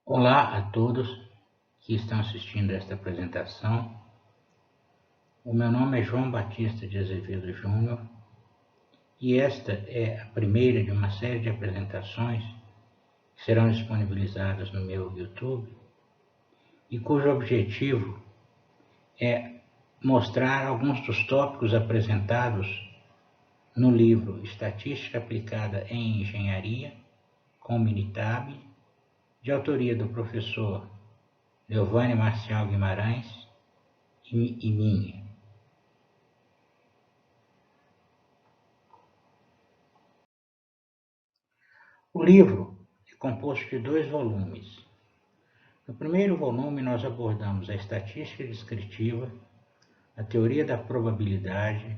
Olá a todos que estão assistindo esta apresentação. O meu nome é João Batista de Azevedo Júnior e esta é a primeira de uma série de apresentações que serão disponibilizadas no meu YouTube e cujo objetivo é mostrar alguns dos tópicos apresentados no livro Estatística Aplicada em Engenharia, com Minitab, de autoria do professor Leovane Marcial Guimarães e minha. O livro é composto de 2 volumes. No primeiro volume, nós abordamos a estatística descritiva, a teoria da probabilidade,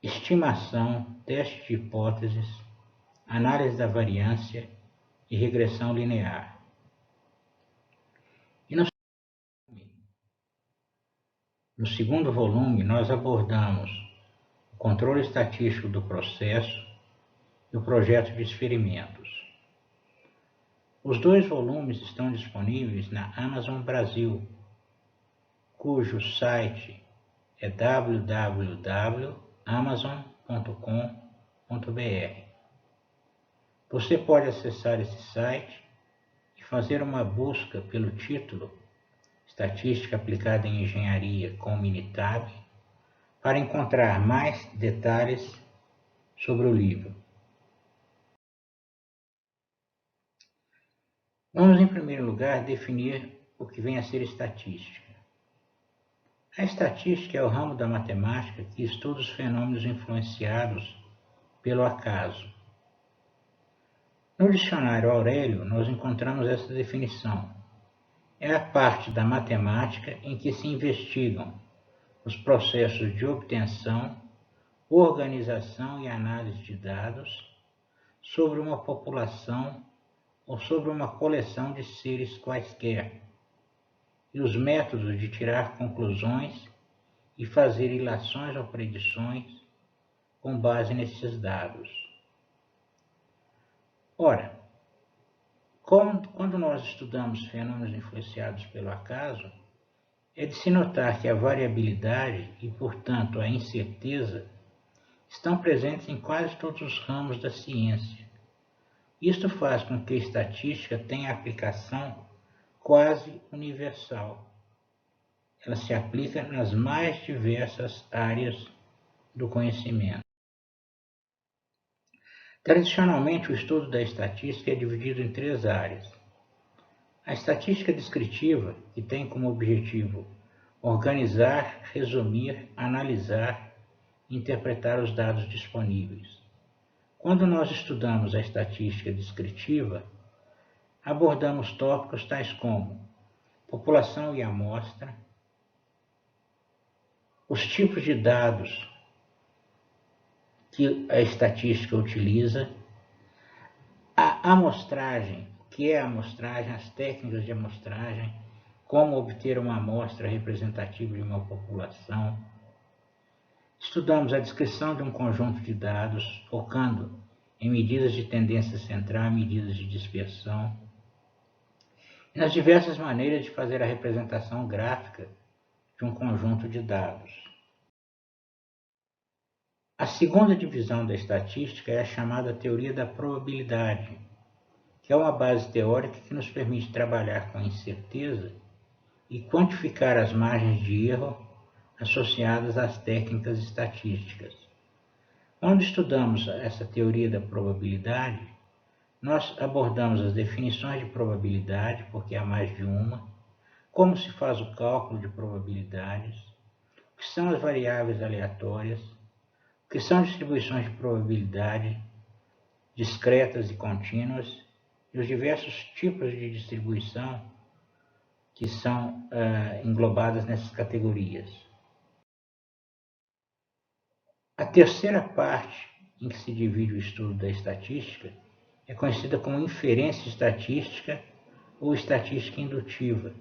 estimação, teste de hipóteses, análise da variância e regressão linear. E no segundo volume, nós abordamos o controle estatístico do processo e o projeto de experimentos. Os 2 volumes estão disponíveis na Amazon Brasil, cujo site é www.amazon.com.br. Você pode acessar esse site e fazer uma busca pelo título Estatística Aplicada em Engenharia com Minitab para encontrar mais detalhes sobre o livro. Vamos, em primeiro lugar, definir o que vem a ser estatística. A estatística é o ramo da matemática que estuda os fenômenos influenciados pelo acaso. No dicionário Aurélio, nós encontramos essa definição. É a parte da matemática em que se investigam os processos de obtenção, organização e análise de dados sobre uma população ou sobre uma coleção de seres quaisquer, e os métodos de tirar conclusões e fazer ilações ou predições com base nesses dados. Ora, quando nós estudamos fenômenos influenciados pelo acaso, é de se notar que a variabilidade e, portanto, a incerteza estão presentes em quase todos os ramos da ciência. Isto faz com que a estatística tenha aplicação quase universal. Ela se aplica nas mais diversas áreas do conhecimento. Tradicionalmente, o estudo da estatística é dividido em 3 áreas. A estatística descritiva, que tem como objetivo organizar, resumir, analisar e interpretar os dados disponíveis. Quando nós estudamos a estatística descritiva, abordamos tópicos tais como população e amostra, os tipos de dados que a estatística utiliza, a amostragem, o que é a amostragem, as técnicas de amostragem, como obter uma amostra representativa de uma população. Estudamos a descrição de um conjunto de dados, focando em medidas de tendência central e medidas de dispersão, e nas diversas maneiras de fazer a representação gráfica de um conjunto de dados. A segunda divisão da estatística é a chamada teoria da probabilidade, que é uma base teórica que nos permite trabalhar com incerteza e quantificar as margens de erro associadas às técnicas estatísticas. Quando estudamos essa teoria da probabilidade, nós abordamos as definições de probabilidade, porque há mais de uma, como se faz o cálculo de probabilidades, o que são as variáveis aleatórias, o que são distribuições de probabilidade discretas e contínuas, e os diversos tipos de distribuição que são englobadas nessas categorias. A terceira parte em que se divide o estudo da estatística é conhecida como inferência estatística ou estatística indutiva,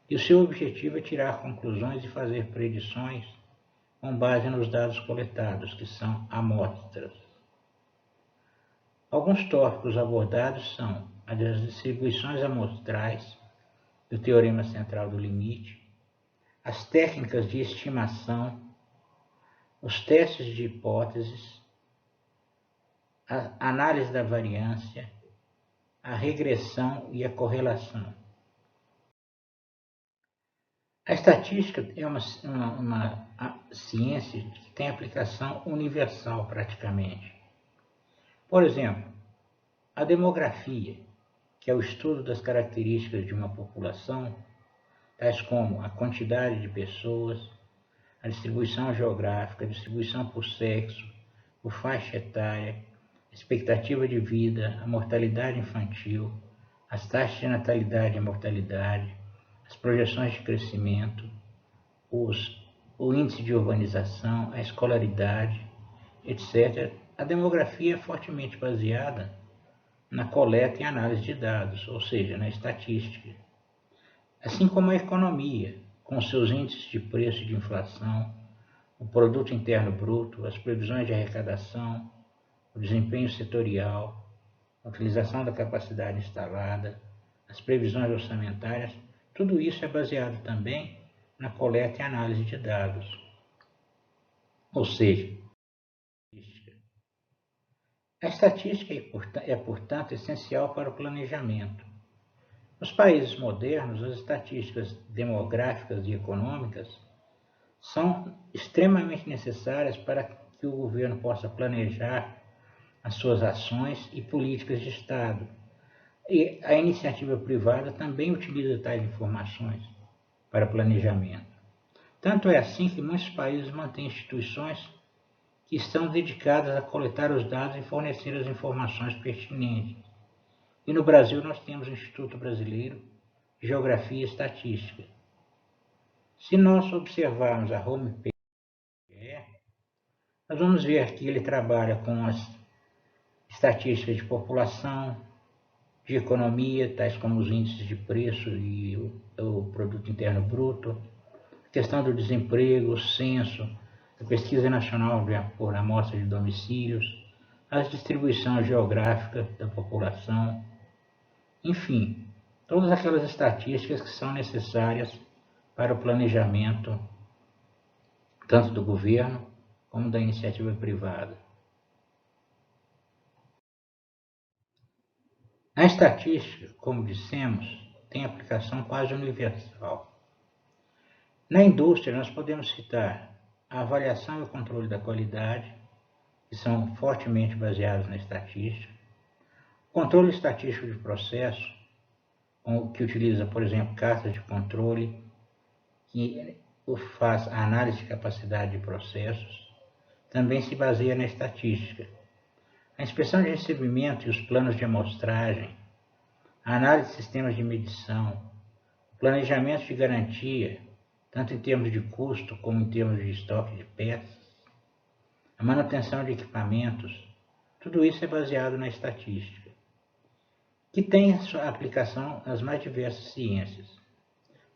e o seu objetivo é tirar conclusões e fazer predições com base nos dados coletados, que são amostras. Alguns tópicos abordados são as distribuições amostrais do teorema central do limite, as técnicas de estimação, os testes de hipóteses, a análise da variância, a regressão e a correlação. A estatística é uma ciência que tem aplicação universal praticamente. Por exemplo, a demografia, que é o estudo das características de uma população, tais como a quantidade de pessoas, a distribuição geográfica, a distribuição por sexo, por faixa etária, a expectativa de vida, a mortalidade infantil, as taxas de natalidade e mortalidade, as projeções de crescimento, o índice de urbanização, a escolaridade, etc. A demografia é fortemente baseada na coleta e análise de dados, ou seja, na estatística. Assim como a economia, com seus índices de preço e de inflação, o produto interno bruto, as previsões de arrecadação, o desempenho setorial, a utilização da capacidade instalada, as previsões orçamentárias, tudo isso é baseado também na coleta e análise de dados. Ou seja, a estatística é, portanto, essencial para o planejamento. Nos países modernos, as estatísticas demográficas e econômicas são extremamente necessárias para que o governo possa planejar as suas ações e políticas de Estado. E a iniciativa privada também utiliza tais informações para planejamento. Tanto é assim que muitos países mantêm instituições que estão dedicadas a coletar os dados e fornecer as informações pertinentes. E no Brasil nós temos o Instituto Brasileiro de Geografia e Estatística. Se nós observarmos a homepage, nós vamos ver que ele trabalha com as estatísticas de população, de economia, tais como os índices de preço e o produto interno bruto, a questão do desemprego, o censo, a pesquisa nacional por amostra de domicílios, a distribuição geográfica da população, enfim, todas aquelas estatísticas que são necessárias para o planejamento tanto do governo como da iniciativa privada. A estatística, como dissemos, tem aplicação quase universal. Na indústria, nós podemos citar a avaliação e o controle da qualidade, que são fortemente baseados na estatística, o controle estatístico de processo, que utiliza, por exemplo, cartas de controle, que faz a análise de capacidade de processos, também se baseia na estatística. A inspeção de recebimento e os planos de amostragem, a análise de sistemas de medição, o planejamento de garantia, tanto em termos de custo como em termos de estoque de peças, a manutenção de equipamentos, tudo isso é baseado na estatística, que tem a sua aplicação nas mais diversas ciências.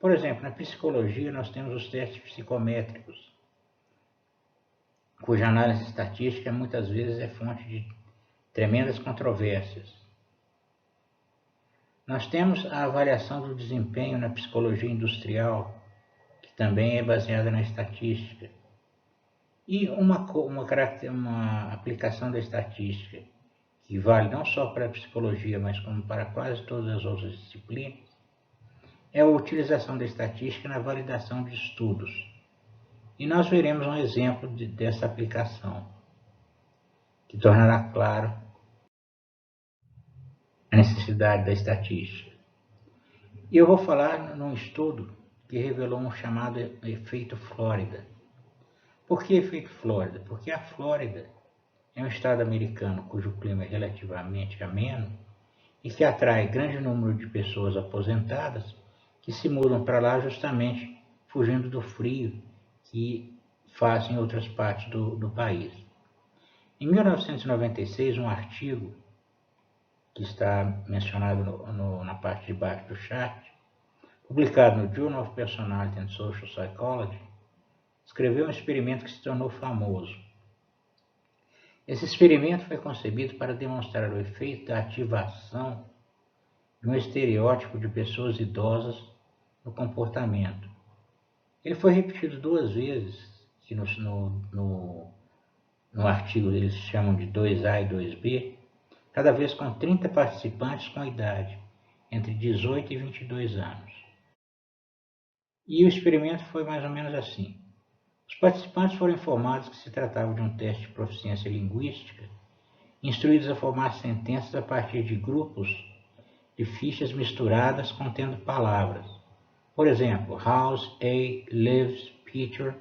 Por exemplo, na psicologia nós temos os testes psicométricos, cuja análise estatística muitas vezes é fonte de tremendas controvérsias. Nós temos a avaliação do desempenho na psicologia industrial, que também é baseada na estatística. E uma aplicação da estatística, que vale não só para a psicologia, mas como para quase todas as outras disciplinas, é a utilização da estatística na validação de estudos. E nós veremos um exemplo dessa aplicação, que tornará claro a necessidade da estatística. E eu vou falar num estudo que revelou um chamado efeito Flórida. Por que efeito Flórida? Porque a Flórida é um estado americano cujo clima é relativamente ameno e que atrai grande número de pessoas aposentadas que se mudam para lá justamente fugindo do frio que faz em outras partes do país. Em 1996, um artigo que está mencionado na parte de baixo do chart, publicado no Journal of Personality and Social Psychology, escreveu um experimento que se tornou famoso. Esse experimento foi concebido para demonstrar o efeito da ativação de um estereótipo de pessoas idosas no comportamento. Ele foi repetido 2 vezes, que no artigo eles chamam de 2A e 2B, cada vez com 30 participantes com idade entre 18 e 22 anos. E o experimento foi mais ou menos assim. Os participantes foram informados que se tratava de um teste de proficiência linguística, instruídos a formar sentenças a partir de grupos de fichas misturadas contendo palavras. Por exemplo, House, A, Lives, Peter,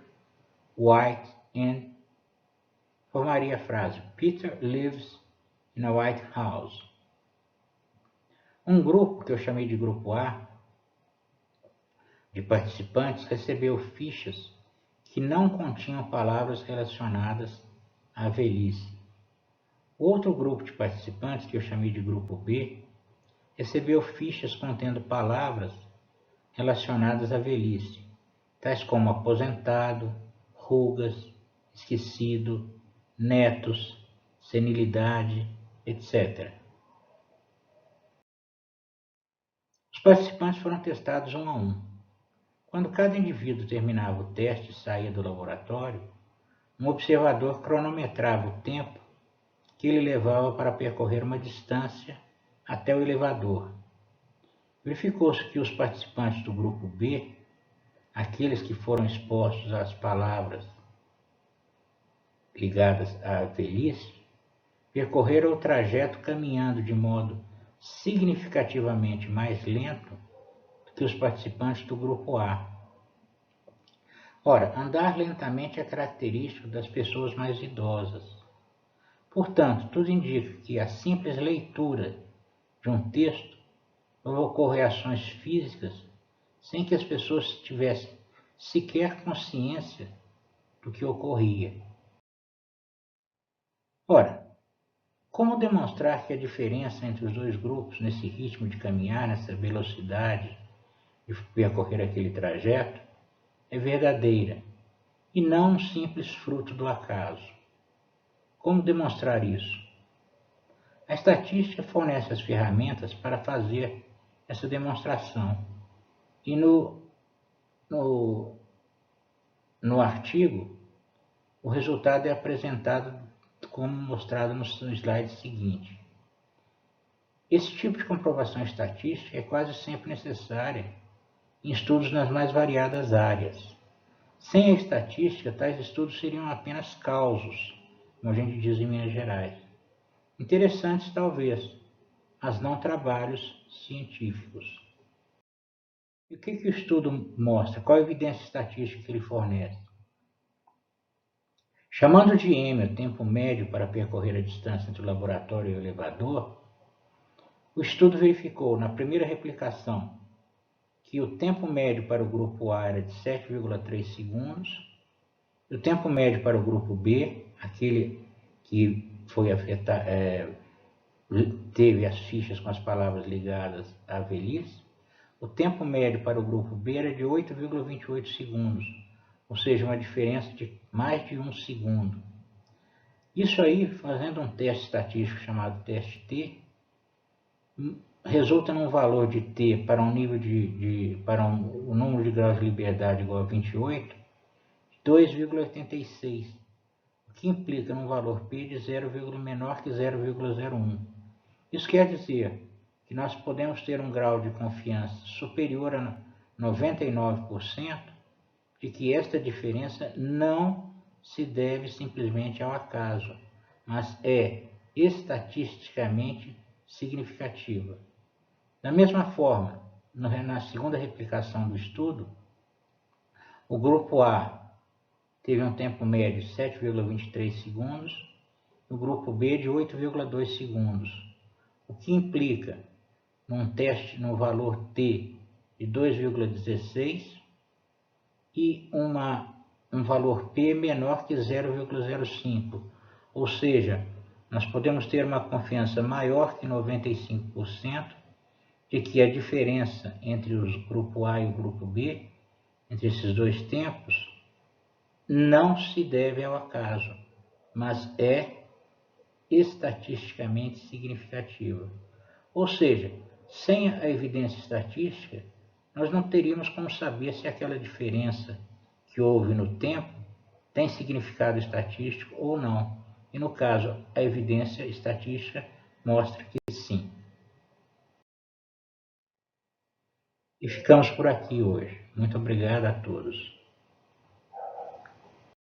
White, and formaria a frase Peter lives in a white house. Um grupo, que eu chamei de grupo A, de participantes, recebeu fichas que não continham palavras relacionadas à velhice. Outro grupo de participantes, que eu chamei de grupo B, recebeu fichas contendo palavras relacionadas à velhice, tais como aposentado, rugas, esquecido, netos, senilidade, etc. Os participantes foram testados um a um. Quando cada indivíduo terminava o teste e saía do laboratório, um observador cronometrava o tempo que ele levava para percorrer uma distância até o elevador. Verificou-se que os participantes do grupo B, aqueles que foram expostos às palavras ligadas à velhice, percorreram o trajeto caminhando de modo significativamente mais lento do que os participantes do grupo A. Ora, andar lentamente é característico das pessoas mais idosas. Portanto, tudo indica que a simples leitura de um texto provocou reações físicas sem que as pessoas tivessem sequer consciência do que ocorria. Ora, como demonstrar que a diferença entre os dois grupos nesse ritmo de caminhar, nessa velocidade de percorrer aquele trajeto, é verdadeira e não um simples fruto do acaso? Como demonstrar isso? A estatística fornece as ferramentas para fazer essa demonstração. E no artigo, o resultado é apresentado como mostrado no slide seguinte. Esse tipo de comprovação estatística é quase sempre necessária em estudos nas mais variadas áreas. Sem a estatística, tais estudos seriam apenas causos, como a gente diz em Minas Gerais. Interessantes talvez, mas não trabalhos científicos. E o que o estudo mostra? Qual a evidência estatística que ele fornece? Chamando de M o tempo médio para percorrer a distância entre o laboratório e o elevador, o estudo verificou na primeira replicação que o tempo médio para o grupo A era de 7,3 segundos, e o tempo médio para o grupo B, aquele que foi teve as fichas com as palavras ligadas à velhice, o tempo médio para o grupo B era de 8,28 segundos, ou seja, uma diferença de mais de 1 segundo. Isso aí, fazendo um teste estatístico chamado teste T, resulta num valor de T para um nível o número de graus de liberdade igual a 28, de 2,86, o que implica num valor P de menor que 0,01. Isso quer dizer que nós podemos ter um grau de confiança superior a 99% de que esta diferença não se deve simplesmente ao acaso, mas é estatisticamente significativa. Da mesma forma, na segunda replicação do estudo, o grupo A teve um tempo médio de 7,23 segundos e o grupo B de 8,2 segundos, o que implica num teste no valor T de 2,16 e um valor P menor que 0,05, ou seja, nós podemos ter uma confiança maior que 95% de que a diferença entre o grupo A e o grupo B, entre esses dois tempos, não se deve ao acaso, mas é estatisticamente significativa. Ou seja, Sem a evidência estatística, nós não teríamos como saber se aquela diferença que houve no tempo tem significado estatístico ou não. E no caso, a evidência estatística mostra que sim. E ficamos por aqui hoje. Muito obrigado a todos.